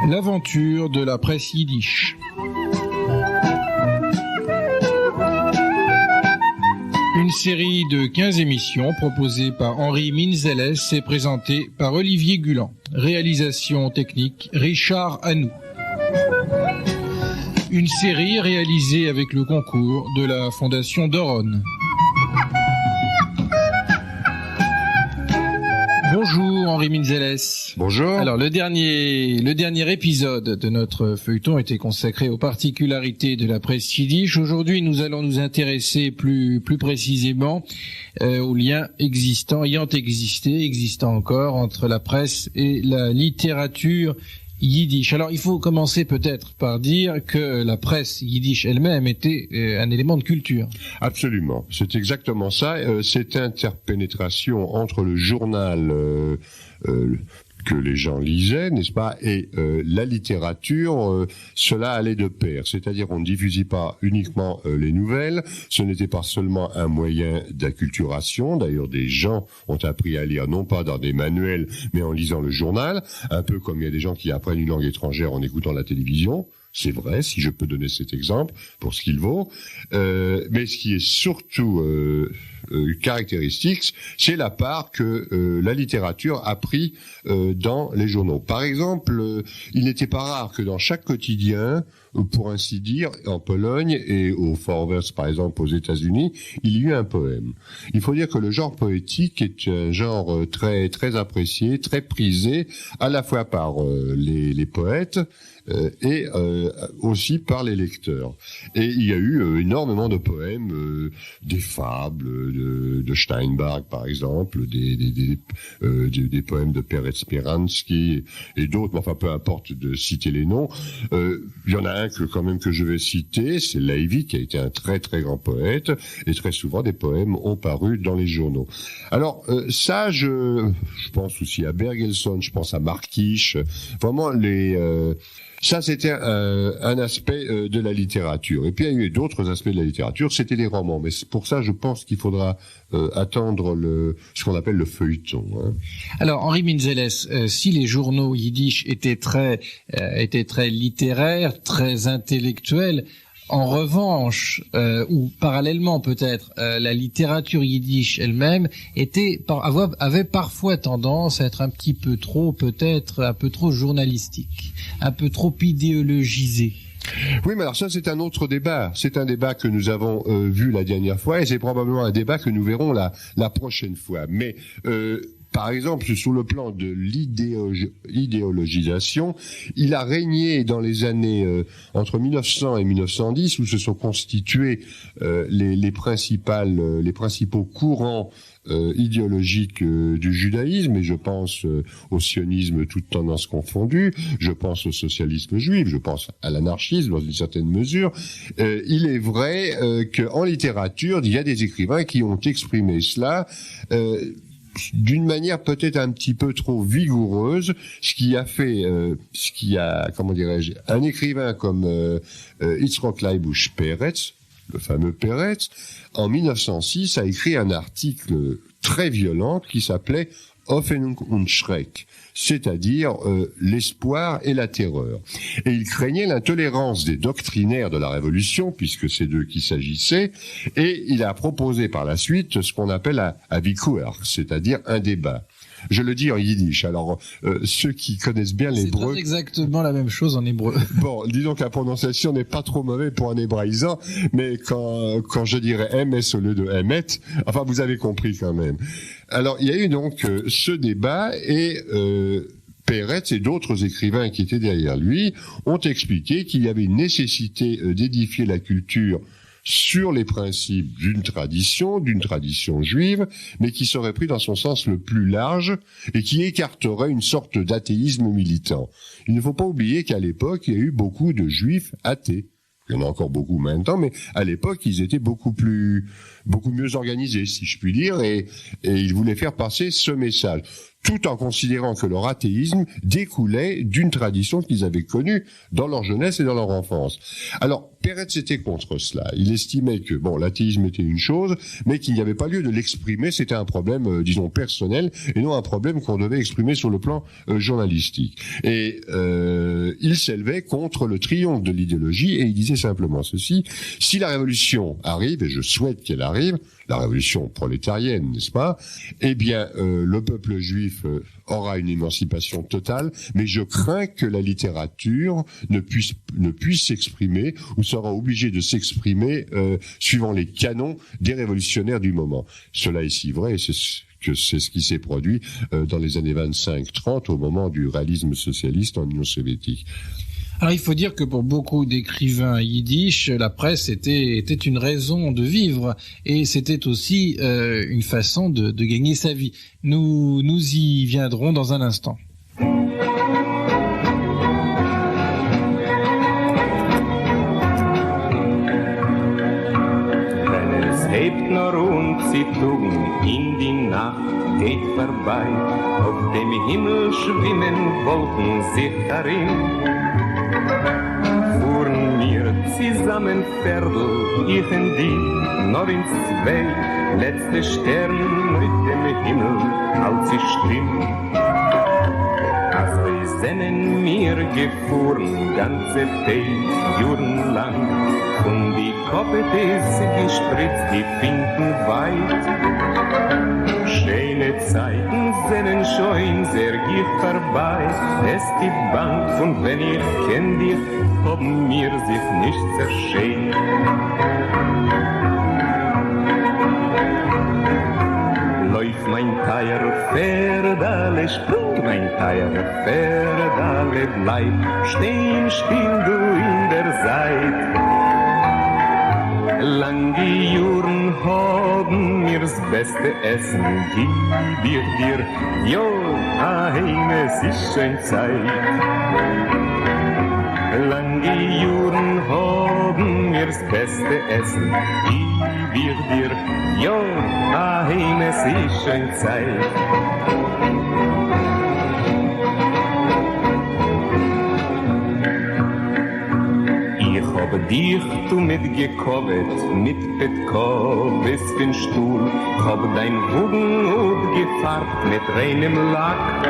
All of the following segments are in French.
L'aventure de la presse yiddish. Une série de 15 émissions proposées par Henri Minzeles et présentée par Olivier Gulan. Réalisation technique Richard Hanou. Une série réalisée avec le concours de la Fondation Doron. Bonjour Henri Minzeles. Bonjour. Alors le dernier épisode de notre feuilleton était consacré aux particularités de la presse yiddish. Aujourd'hui, nous allons nous intéresser plus précisément aux liens existants encore entre la presse et la littérature yiddish. Alors il faut commencer peut-être par dire que la presse yiddish elle-même était un élément de culture. Absolument, c'est exactement ça. Cette interpénétration entre le journal que les gens lisaient, n'est-ce pas, et la littérature, cela allait de pair. C'est-à-dire on ne diffusait pas uniquement les nouvelles, ce n'était pas seulement un moyen d'acculturation. D'ailleurs, des gens ont appris à lire non pas dans des manuels, mais en lisant le journal, un peu comme il y a des gens qui apprennent une langue étrangère en écoutant la télévision. C'est vrai, si je peux donner cet exemple, pour ce qu'il vaut. Mais ce qui est surtout caractéristique, c'est la part que la littérature a pris dans les journaux. Par exemple, il n'était pas rare que dans chaque quotidien, pour ainsi dire, en Pologne et au Forward, par exemple, aux États-Unis, il y eut un poème. Il faut dire que le genre poétique est un genre très très apprécié, très prisé, à la fois par les poètes et aussi par les lecteurs. Et il y a eu énormément de poèmes, des fables de Steinbach, par exemple, des poèmes de Peretz Speransky et d'autres, mais enfin peu importe de citer les noms. Il y en a un que je vais citer, c'est Levi, qui a été un très très grand poète, et très souvent des poèmes ont paru dans les journaux. Alors ça, je pense aussi à Bergelsson, je pense à Markisch, vraiment ça, c'était un aspect de la littérature. Et puis, il y a eu d'autres aspects de la littérature, c'était les romans. Mais pour ça, je pense qu'il faudra attendre ce qu'on appelle le feuilleton. Hein. Alors, Henri Minzeles, si les journaux yiddish étaient très littéraires, très intellectuels, en revanche, ou parallèlement peut-être, la littérature yiddish elle-même avait parfois tendance à être un peu trop journalistique, un peu trop idéologisée. Oui, mais alors ça, c'est un autre débat. C'est un débat que nous avons vu la dernière fois, et c'est probablement un débat que nous verrons la prochaine fois. Mais par exemple, sur le plan de l'idéologisation, il a régné dans les années entre 1900 et 1910, où se sont constitués les principaux courants idéologiques du judaïsme, et je pense au sionisme toutes tendances confondues, je pense au socialisme juif, je pense à l'anarchisme dans une certaine mesure. Il est vrai qu'en littérature, il y a des écrivains qui ont exprimé cela d'une manière peut-être un petit peu trop vigoureuse, ce qui a, comment dirais-je, un écrivain comme Yitzhak Leibush Peretz, le fameux Peretz, en 1906 a écrit un article très violent qui s'appelait Hoffnung und Schreck, c'est-à-dire l'espoir et la terreur. Et il craignait l'intolérance des doctrinaires de la Révolution, puisque c'est d'eux qu'il s'agissait, et il a proposé par la suite ce qu'on appelle un Vikuach, c'est-à-dire un débat. Je le dis en yiddish. Alors, ceux qui connaissent bien l'hébreu... C'est pas exactement la même chose en hébreu. Bon, disons que la prononciation n'est pas trop mauvaise pour un hébraïsant, mais quand je dirais MS au lieu de Emet, enfin, vous avez compris quand même. Alors, il y a eu donc ce débat, et Peretz et d'autres écrivains qui étaient derrière lui ont expliqué qu'il y avait une nécessité d'édifier la culture sur les principes d'une tradition juive, mais qui serait pris dans son sens le plus large et qui écarterait une sorte d'athéisme militant. Il ne faut pas oublier qu'à l'époque, il y a eu beaucoup de juifs athées. Il y en a encore beaucoup maintenant, mais à l'époque, ils étaient beaucoup plus beaucoup mieux organisé, si je puis dire, et il voulait faire passer ce message, tout en considérant que leur athéisme découlait d'une tradition qu'ils avaient connue dans leur jeunesse et dans leur enfance. Alors, Peretz était contre cela. Il estimait que, l'athéisme était une chose, mais qu'il n'y avait pas lieu de l'exprimer. C'était un problème, disons, personnel, et non un problème qu'on devait exprimer sur le plan journalistique. Et il s'élevait contre le triomphe de l'idéologie, et il disait simplement ceci: si la révolution arrive, et je souhaite qu'elle arrive, la révolution prolétarienne, n'est-ce pas? Eh bien, le peuple juif aura une émancipation totale, mais je crains que la littérature ne puisse s'exprimer, ou sera obligée de s'exprimer suivant les canons des révolutionnaires du moment. Cela est si vrai, c'est ce qui s'est produit dans les années 25-30, au moment du réalisme socialiste en Union soviétique. Alors il faut dire que pour beaucoup d'écrivains yiddish, la presse était une raison de vivre, et c'était aussi une façon de gagner sa vie. Nous y viendrons dans un instant. Wenn es hebt nur Unzittung in die Nacht geht vorbei, auf dem Himmel schwimmen Wolken sich darin. Fuhren wir zusammen Pferdl, ich und die, nur in zwei, letzte Stern mit dem Himmel, als sie stimm. Also sind wir gefahren, ganze Zeit, Juren lang, und die Koppet ist gespritzt, die Finken weit. Schöne Zeiten sind schon sehr gicht vorbei, es gibt Bank, und wenn ich kenn dich, haben mir sich nicht zerschämt. Läuft mein Teier Pferdale, springt mein Teier Pferdale, bleib stehen still du in der Zeit. Lange Juren haben mir's beste Essen, gib ich dir, jo, heim, es ist schön Zeit. Lange Juren haben mir's beste Essen, gib ich dir, jo, heim, es ist schön Zeit. Hab dich du mitgekovet, mit Petko bis den Stuhl, hab dein Wogen und gefarbt mit reinem Lack.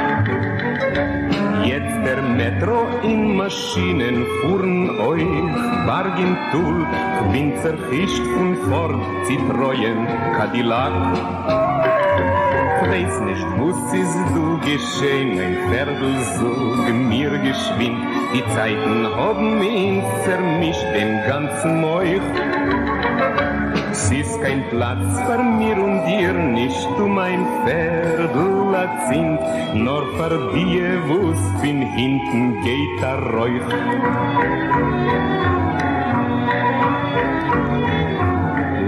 Jetzt der Metro in Maschinen fuhren euch, Bargentul, bin zerfischt von Ford, Citroën, Cadillac. Weiß nicht, was ist du geschehen, mein Pferdl so mir geschwind. Die Zeiten haben ihn zermischt, den ganzen Meuch. Es ist kein Platz für mir und dir, nicht du mein Pferdl sind, nur für die, wo's bin hinten geht der Räuch.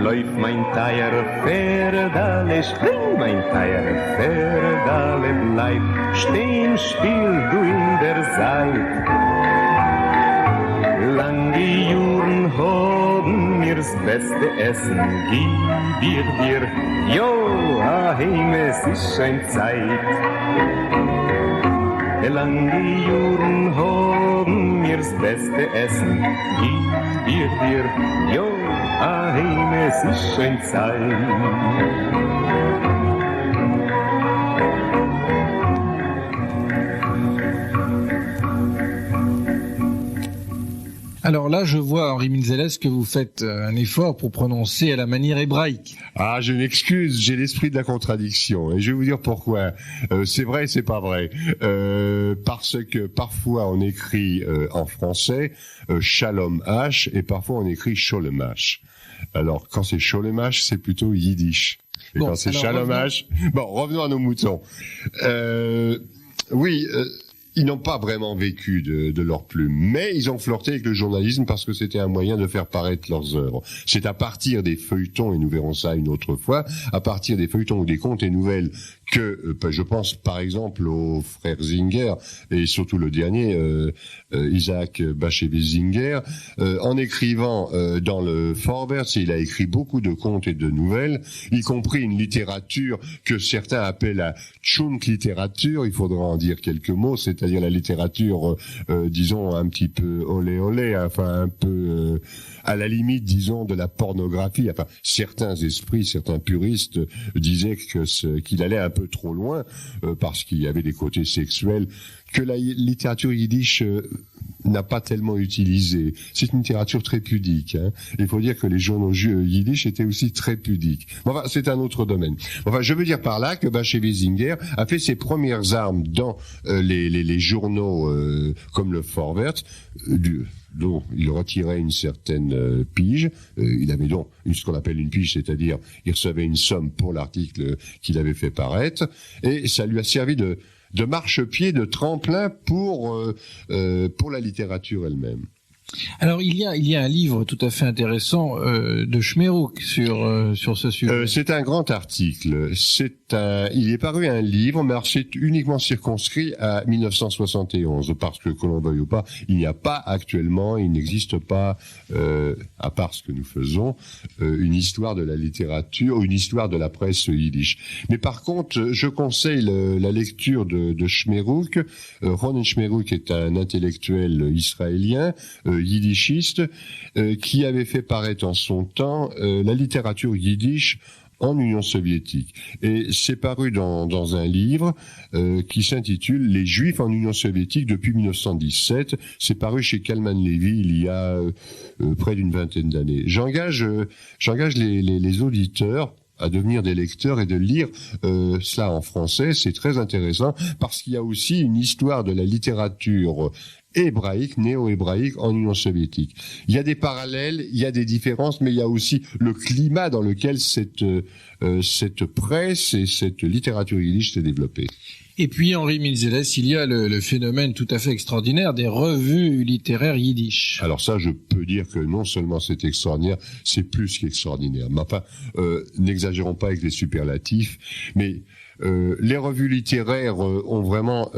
Läuft mein Teier Pferdale, spring mein Teier Pferdale, bleib stehen still du in der Zeit. Lange Juren haben mir's beste Essen, gib ich dir, jo, heim, es ist schön Zeit. Lange Juren haben mir's beste Essen, gib ich dir, jo, heim, es ist schön Zeit. Alors là, je vois, Henri Minzeles, que vous faites un effort pour prononcer à la manière hébraïque. Ah, je m'excuse, j'ai l'esprit de la contradiction. Et je vais vous dire pourquoi. C'est vrai et c'est pas vrai. Parce que parfois on écrit en français Shalom H et parfois on écrit Sholem H. Alors, quand c'est Sholem H, c'est plutôt yiddish. Et quand c'est Shalom H... Bon, revenons à nos moutons. Oui... ils n'ont pas vraiment vécu de leur plume, mais ils ont flirté avec le journalisme parce que c'était un moyen de faire paraître leurs œuvres. C'est à partir des feuilletons, et nous verrons ça une autre fois, à partir des feuilletons ou des contes et nouvelles que, je pense par exemple aux frères Singer, et surtout le dernier, Isaac Bashevis Singer, en écrivant dans le Vorwärts, il a écrit beaucoup de contes et de nouvelles, y compris une littérature que certains appellent la Chunk-littérature, il faudra en dire quelques mots, c'est-à-dire la littérature, disons, un petit peu olé, enfin un peu à la limite, disons, de la pornographie. Enfin, certains esprits, certains puristes disaient qu'il allait un peu trop loin, parce qu'il y avait des côtés sexuels que la littérature yiddish n'a pas tellement utilisé. C'est une littérature très pudique. Hein. Il faut dire que les journaux yiddish étaient aussi très pudiques. Enfin, c'est un autre domaine. Enfin, je veux dire par là que Bashevis Singer a fait ses premières armes dans les journaux comme le Vorwärts, dont il retirait une certaine pige. Il avait donc ce qu'on appelle une pige, c'est-à-dire il recevait une somme pour l'article qu'il avait fait paraître, et ça lui a servi de marchepied, de tremplin pour la littérature elle-même. Alors il y a un livre tout à fait intéressant de Schmerouk sur ce sujet. C'est un grand article. Il est paru un livre, mais alors c'est uniquement circonscrit à 1971, parce que l'on veuille ou pas, il n'y a pas actuellement, il n'existe pas, à part ce que nous faisons, une histoire de la littérature, une histoire de la presse yiddish. Mais par contre, je conseille la lecture de Schmerouk. Ronen Schmerouk est un intellectuel israélien, yiddishiste, qui avait fait paraître en son temps la littérature yiddish en Union soviétique. Et c'est paru dans un livre qui s'intitule « Les Juifs en Union soviétique depuis 1917 ». C'est paru chez Kalman Levy il y a près d'une vingtaine d'années. J'engage les auditeurs à devenir des lecteurs et de lire cela en français. C'est très intéressant parce qu'il y a aussi une histoire de la littérature hébraïque, néo-hébraïque en Union soviétique. Il y a des parallèles, il y a des différences, mais il y a aussi le climat dans lequel cette presse et cette littérature yiddish s'est développée. Et puis, Henri Milzeles, il y a le phénomène tout à fait extraordinaire des revues littéraires yiddish. Alors ça, je peux dire que non seulement c'est extraordinaire, c'est plus qu'extraordinaire. Mais enfin, n'exagérons pas avec les superlatifs, mais les revues littéraires ont vraiment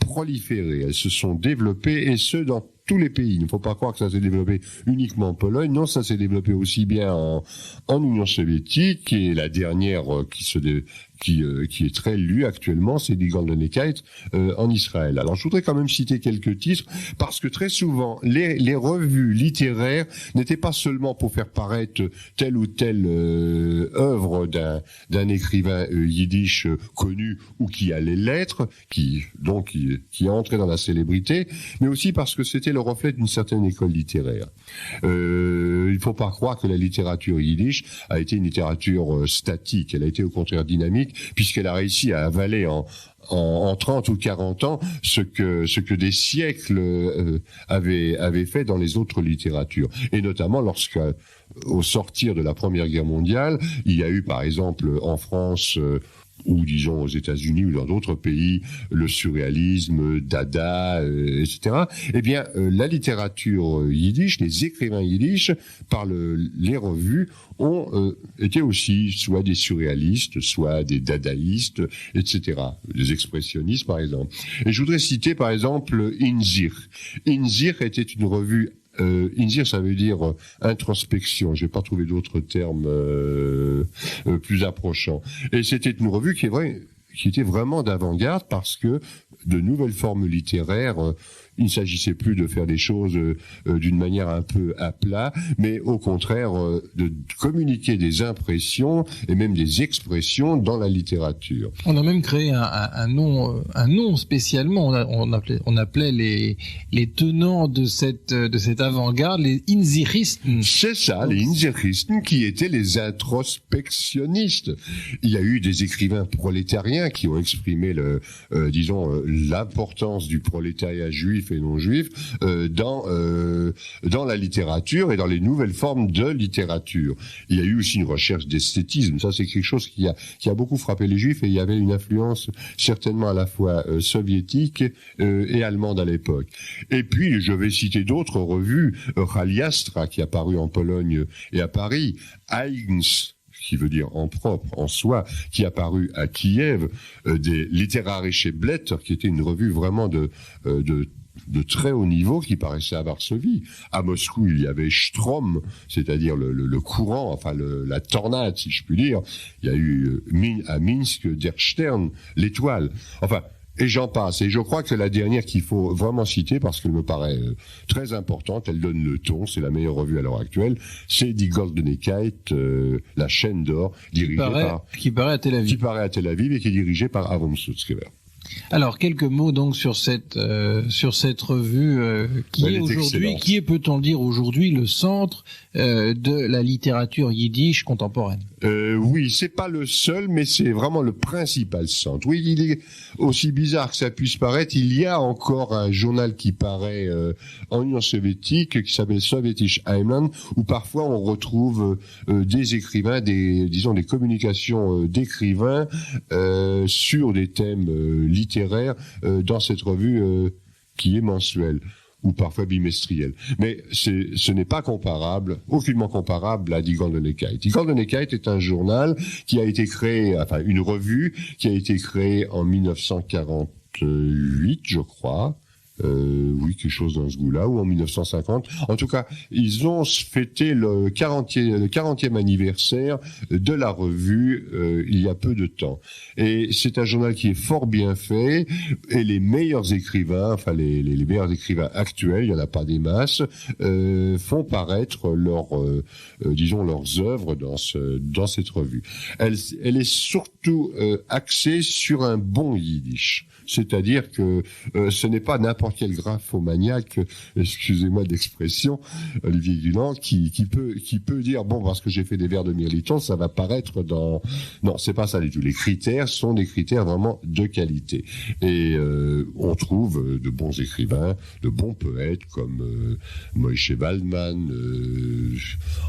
proliféré, elles se sont développées, et ce dans tous les pays. Il ne faut pas croire que ça s'est développé uniquement en Pologne. Non, ça s'est développé aussi bien en Union soviétique, et la dernière qui est très lue actuellement, c'est Die Goldenkeit en Israël. Alors je voudrais quand même citer quelques titres, parce que très souvent les revues littéraires n'étaient pas seulement pour faire paraître telle ou telle œuvre d'un écrivain yiddish connu ou qui allait l'être, qui est entré dans la célébrité, mais aussi parce que c'était le reflet d'une certaine école littéraire. Il ne faut pas croire que la littérature yiddish a été une littérature statique, elle a été au contraire dynamique, puisqu'elle a réussi à avaler en 30 ou 40 ans ce que des siècles avaient fait dans les autres littératures. Et notamment au sortir de la Première Guerre mondiale, il y a eu par exemple en France ou disons aux États-Unis ou dans d'autres pays, le surréalisme, Dada, etc. Eh bien, la littérature yiddish, les écrivains yiddish, par les revues, ont été aussi soit des surréalistes, soit des dadaïstes, etc. Des expressionnistes, par exemple. Et je voudrais citer, par exemple, Inzir. Inzir était une revue. Inzir, ça veut dire introspection. Je n'ai pas trouvé d'autres termes plus approchants. Et c'était une revue qui était vraiment d'avant-garde, parce que de nouvelles formes littéraires, il ne s'agissait plus de faire des choses d'une manière un peu à plat, mais au contraire de communiquer des impressions et même des expressions dans la littérature. On a même créé un nom spécialement. On appelait les tenants de cette avant-garde les Inziristen. C'est ça, les Inziristen, qui étaient les introspectionnistes. Il y a eu des écrivains prolétariens historiens qui ont exprimé l'importance du prolétariat juif et non juif dans la littérature et dans les nouvelles formes de littérature. Il y a eu aussi une recherche d'esthétisme. Ça, c'est quelque chose qui a beaucoup frappé les juifs, et il y avait une influence certainement à la fois soviétique et allemande à l'époque. Et puis, je vais citer d'autres revues, Chaliastra, qui a paru en Pologne et à Paris, Eigens, qui veut dire en propre, en soi, qui a paru à Kiev, des Literarische Blätter, qui était une revue vraiment de très haut niveau qui paraissait à Varsovie. À Moscou, il y avait Strom, c'est-à-dire le courant, enfin la tornade, si je puis dire. Il y a eu à Minsk, Der Stern, l'étoile. Enfin, et j'en passe. Et je crois que la dernière qu'il faut vraiment citer, parce qu'elle me paraît très importante, elle donne le ton, c'est la meilleure revue à l'heure actuelle, c'est Die Goldenekait, la chaîne d'or, qui paraît à Tel Aviv. Qui paraît à Tel Aviv et qui est dirigée par Avram Sutzkever. Alors, quelques mots donc sur cette revue qui est, peut-on le dire aujourd'hui, le centre de la littérature yiddish contemporaine. Oui, c'est pas le seul, mais c'est vraiment le principal centre. Oui, il est aussi bizarre que ça puisse paraître. Il y a encore un journal qui paraît en Union soviétique qui s'appelle Sovjetisch Heimland, où parfois on retrouve des écrivains, des communications d'écrivains sur des thèmes littéraires dans cette revue qui est mensuelle ou parfois bimestrielle. Mais ce n'est pas comparable, aucunement comparable à Die Goldenekait. Die Goldenekait est un journal qui a été créé, enfin une revue qui a été créée en 1948, je crois. Oui, quelque chose dans ce goût-là, ou en 1950. En tout cas, ils ont fêté le 40e anniversaire de la revue il y a peu de temps. Et c'est un journal qui est fort bien fait, et les meilleurs écrivains, enfin les meilleurs écrivains actuels, il y en a pas des masses, font paraître leurs œuvres dans cette revue. Elle est surtout axée sur un bon yiddish. C'est-à-dire que ce n'est pas n'importe quel graphomaniaque, excusez-moi d'expression, Olivier Gulan, qui peut dire bon, parce que j'ai fait des vers de Mirliton, ça va paraître dans... Non, c'est pas ça du tout. Les critères sont des critères vraiment de qualité. Et on trouve de bons écrivains, de bons poètes comme Moïse Waldman,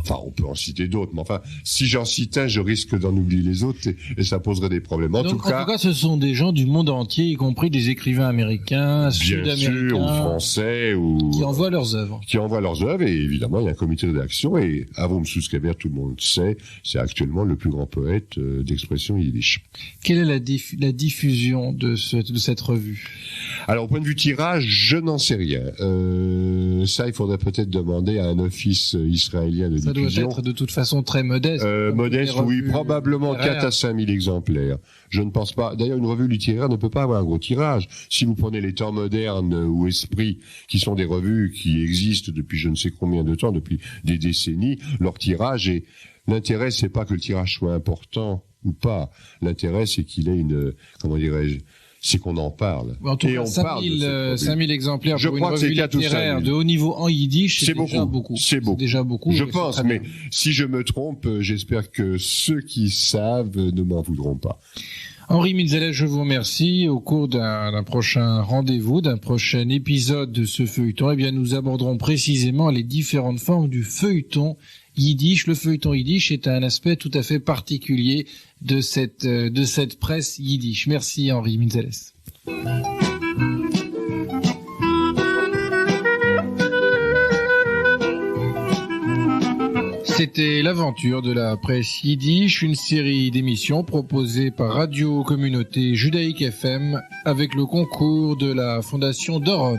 enfin on peut en citer d'autres, mais enfin si j'en cite un, je risque d'en oublier les autres et ça poserait des problèmes. En tout cas, ce sont des gens du monde entier, y compris des écrivains américains, sud-américains, ou français, ou qui envoient leurs œuvres. Et évidemment, il y a un comité de rédaction, et Avram Sutzkever, tout le monde sait, c'est actuellement le plus grand poète d'expression yiddish. Quelle est la diffusion de cette revue? Alors, au point de vue tirage, je n'en sais rien. Ça, il faudrait peut-être demander à un office israélien de diffusion. Ça doit être de toute façon très modeste. Modeste, oui, probablement 4 à 5 000 exemplaires. Je ne pense pas. D'ailleurs, une revue littéraire ne peut pas avoir un gros tirage. Si vous prenez les Temps modernes ou Esprit, qui sont des revues qui existent depuis je ne sais combien de temps, depuis des décennies, leur tirage est... L'intérêt, c'est pas que le tirage soit important ou pas. L'intérêt, c'est qu'il ait une... Comment dirais-je ? C'est qu'on en parle. En tout cas, 5000 exemplaires pour une revue littéraire de haut niveau en yiddish, c'est déjà beaucoup. C'est déjà beaucoup. Je pense, mais si je me trompe, j'espère que ceux qui savent ne m'en voudront pas. Henri Minzalès, je vous remercie. Au cours d'un prochain rendez-vous, d'un prochain épisode de ce feuilleton, eh bien, nous aborderons précisément les différentes formes du feuilleton yiddish. Le feuilleton yiddish est un aspect tout à fait particulier de cette presse yiddish. Merci Henri Minzalès. C'était l'aventure de la presse yiddish, une série d'émissions proposées par Radio Communauté Judaïque FM avec le concours de la Fondation Doron.